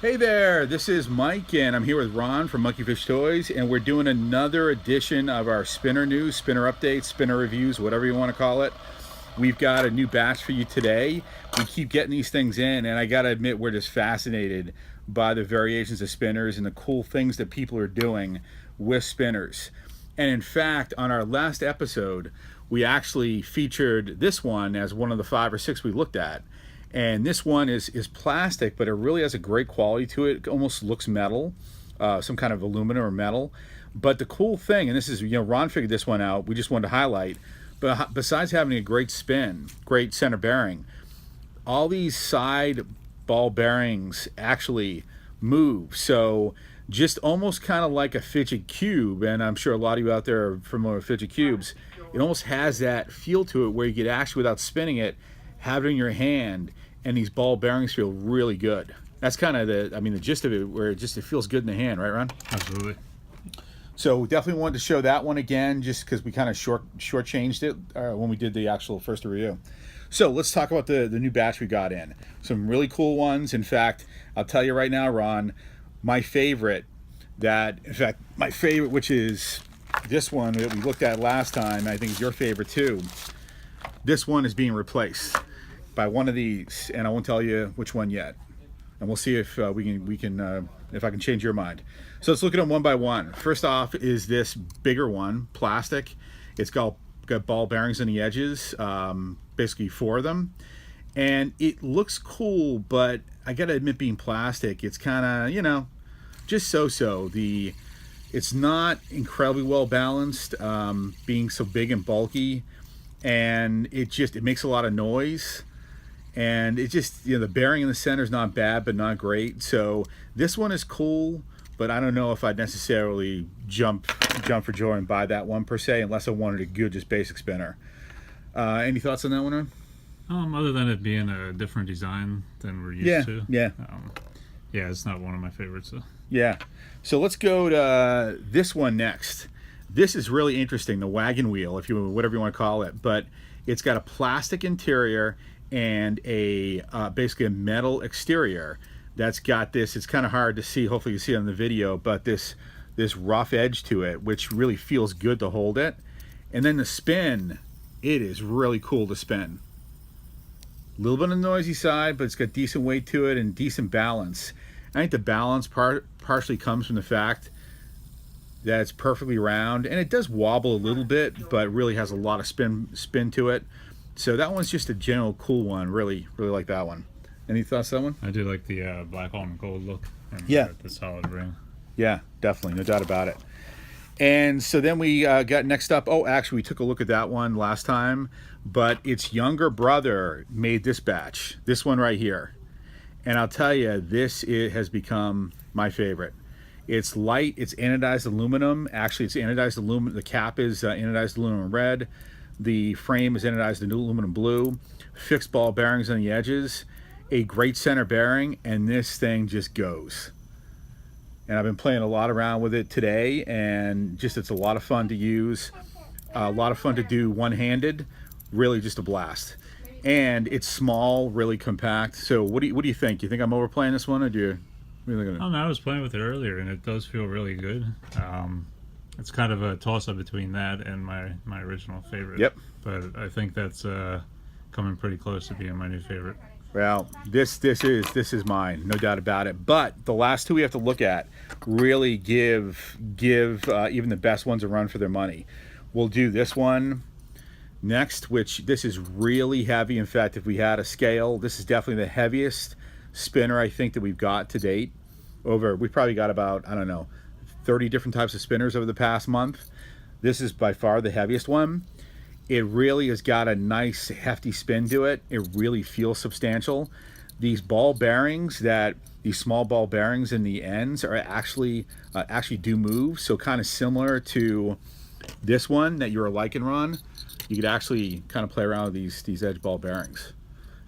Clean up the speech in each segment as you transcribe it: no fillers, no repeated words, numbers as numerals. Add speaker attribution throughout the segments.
Speaker 1: Hey there, this is Mike, and I'm here with Ron from Monkeyfish Toys, and we're doing another edition of our spinner news, spinner updates, spinner reviews, whatever you want to call it. We've got a new batch for you today. We keep getting these things in, and I gotta admit, we're just fascinated by the variations of spinners and the cool things that people are doing with spinners. And in fact, on our last episode, we actually featured this one as one of the 5 or 6 we looked at. And this one is plastic, but it really has a great quality to it. It almost looks metal, some kind of aluminum or metal. But the cool thing, and this is, Ron figured this one out, we just wanted to highlight, but besides having a great spin, great center bearing, all these side ball bearings actually move. So just almost kind of like a fidget cube, and I'm sure a lot of you out there are familiar with fidget cubes, it almost has that feel to it where you could actually, without spinning it, have it in your hand, and these ball bearings feel really good. That's kind of the gist of it, where it feels good in the hand, right, Ron?
Speaker 2: Absolutely.
Speaker 1: So we definitely wanted to show that one again, just because we kind of shortchanged it when we did the actual first review. So let's talk about the new batch we got in. Some really cool ones. In fact, I'll tell you right now, Ron, my favorite, which is this one that we looked at last time, I think is your favorite too. This one is being replaced by one of these, and I won't tell you which one yet. And we'll see if we can if I can change your mind. So let's look at them one by one. First off is this bigger one, plastic. It's got ball bearings on the edges, basically 4 of them, and it looks cool. But I gotta admit, being plastic, it's kind of just so. It's not incredibly well balanced, being so big and bulky, and it makes a lot of noise. And it just, the bearing in the center is not bad, but not great. So this one is cool, but I don't know if I'd necessarily jump for joy and buy that one per se, unless I wanted a good, just basic spinner. Any thoughts on that one, Ron?
Speaker 2: Other than it being a different design than we're used to.
Speaker 1: Yeah.
Speaker 2: Yeah, it's not one of my favorites. So.
Speaker 1: Yeah. So let's go to this one next. This is really interesting, the Wagon Wheel, whatever you want to call it, but it's got a plastic interior and basically a metal exterior that's got this. It's kind of hard to see. Hopefully you see it on the video, but this rough edge to it, which really feels good to hold it. And then the spin, it is really cool to spin. A little bit on the noisy side, but it's got decent weight to it and decent balance. I think the balance partially comes from the fact that it's perfectly round, and it does wobble a little bit, but really has a lot of spin to it. So that one's just a general cool one. Really like that one. Any thoughts on that one?
Speaker 2: I do like the black on gold look. And the solid ring.
Speaker 1: Yeah, definitely, no doubt about it. And so then we got next up. Oh, actually, we took a look at that one last time, but its younger brother made this batch. This one right here, and I'll tell you, it has become my favorite. It's light. It's anodized aluminum. Actually, it's anodized aluminum. The cap is anodized aluminum red. The frame is anodized aluminum blue. Fixed ball bearings on the edges. A great center bearing, and this thing just goes. And I've been playing a lot around with it today, and it's a lot of fun to use. A lot of fun to do one-handed. Really just a blast. And it's small, really compact. So what do you think? You think I'm overplaying this one, or do you?
Speaker 2: I was playing with it earlier, and it does feel really good. It's kind of a toss-up between that and my original favorite.
Speaker 1: Yep.
Speaker 2: But I think that's coming pretty close to being my new favorite.
Speaker 1: Well, this is mine, no doubt about it. But the last two we have to look at really give even the best ones a run for their money. We'll do this one next, which this is really heavy. In fact, if we had a scale, this is definitely the heaviest spinner I think that we've got to date. We've probably got about, 30 different types of spinners over the past month. This is by far the heaviest one. It really has got a nice hefty spin to it. It really feels substantial. These ball bearings, these small ball bearings in the ends, are actually do move. So kind of similar to this one that you were liking, Ron. You could actually kind of play around with these edge ball bearings.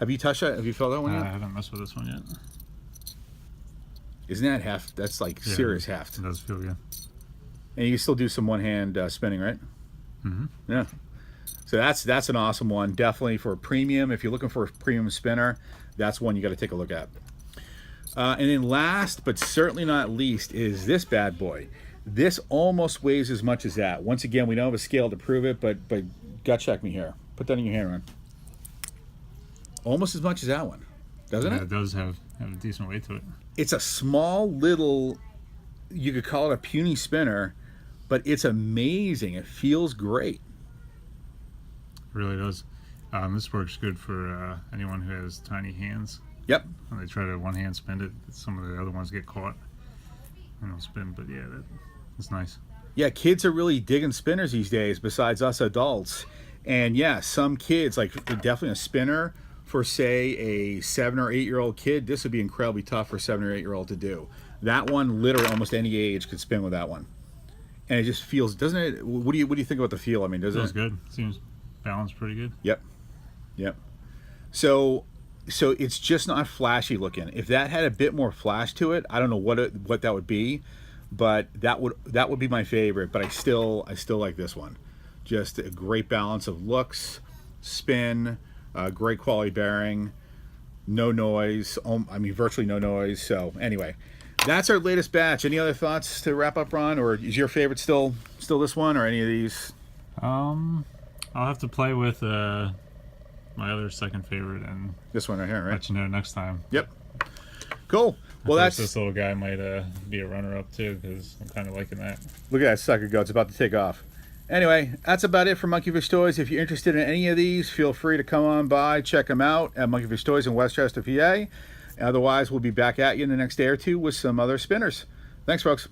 Speaker 1: Have you touched that? Have you felt that one yet?
Speaker 2: I haven't messed with this one yet.
Speaker 1: Isn't that heft? That's like serious heft.
Speaker 2: It does feel good.
Speaker 1: And you can still do some one-hand spinning, right?
Speaker 2: Mm-hmm.
Speaker 1: Yeah. So that's an awesome one. Definitely for a premium. If you're looking for a premium spinner, that's one you got to take a look at. And then last, but certainly not least, is this bad boy. This almost weighs as much as that. Once again, we don't have a scale to prove it, but gut check me here. Put that in your hand, Ron. Almost as much as that one, doesn't it?
Speaker 2: It does have a decent weight to it.
Speaker 1: It's a small little, you could call it a puny spinner, but it's amazing. It feels great.
Speaker 2: It really does. This works good for anyone who has tiny hands.
Speaker 1: Yep.
Speaker 2: When they try to one-hand spin it, some of the other ones get caught and they'll spin. But yeah, that's nice.
Speaker 1: Yeah, kids are really digging spinners these days, besides us adults. And yeah, some kids, like definitely a spinner for, say, a 7 or 8 year old kid, this would be incredibly tough for a 7 or 8 year old to do. That one, literally almost any age could spin with that one. And it just feels, doesn't it? What do you think about the feel? I mean, doesn't it?
Speaker 2: Feels good. Seems balanced pretty good.
Speaker 1: Yep. Yep. So it's just not flashy looking. If that had a bit more flash to it, I don't know what that would be, but that would be my favorite. But I still like this one. Just a great balance of looks, spin, great quality bearing, no noise. I mean, virtually no noise. So anyway, that's our latest batch. Any other thoughts to wrap up, Ron? Or is your favorite still this one, or any of these?
Speaker 2: I'll have to play with my other second favorite and
Speaker 1: This one right here, right?
Speaker 2: let you know next time.
Speaker 1: Yep. Cool. Well, that's
Speaker 2: this little guy might be a runner-up too, because I'm kind of liking that.
Speaker 1: Look at that sucker go. It's about to take off. Anyway, that's about it for Monkeyfish Toys. If you're interested in any of these, feel free to come on by, check them out at Monkeyfish Toys in Westchester, PA. Otherwise, we'll be back at you in the next day or two with some other spinners. Thanks, folks.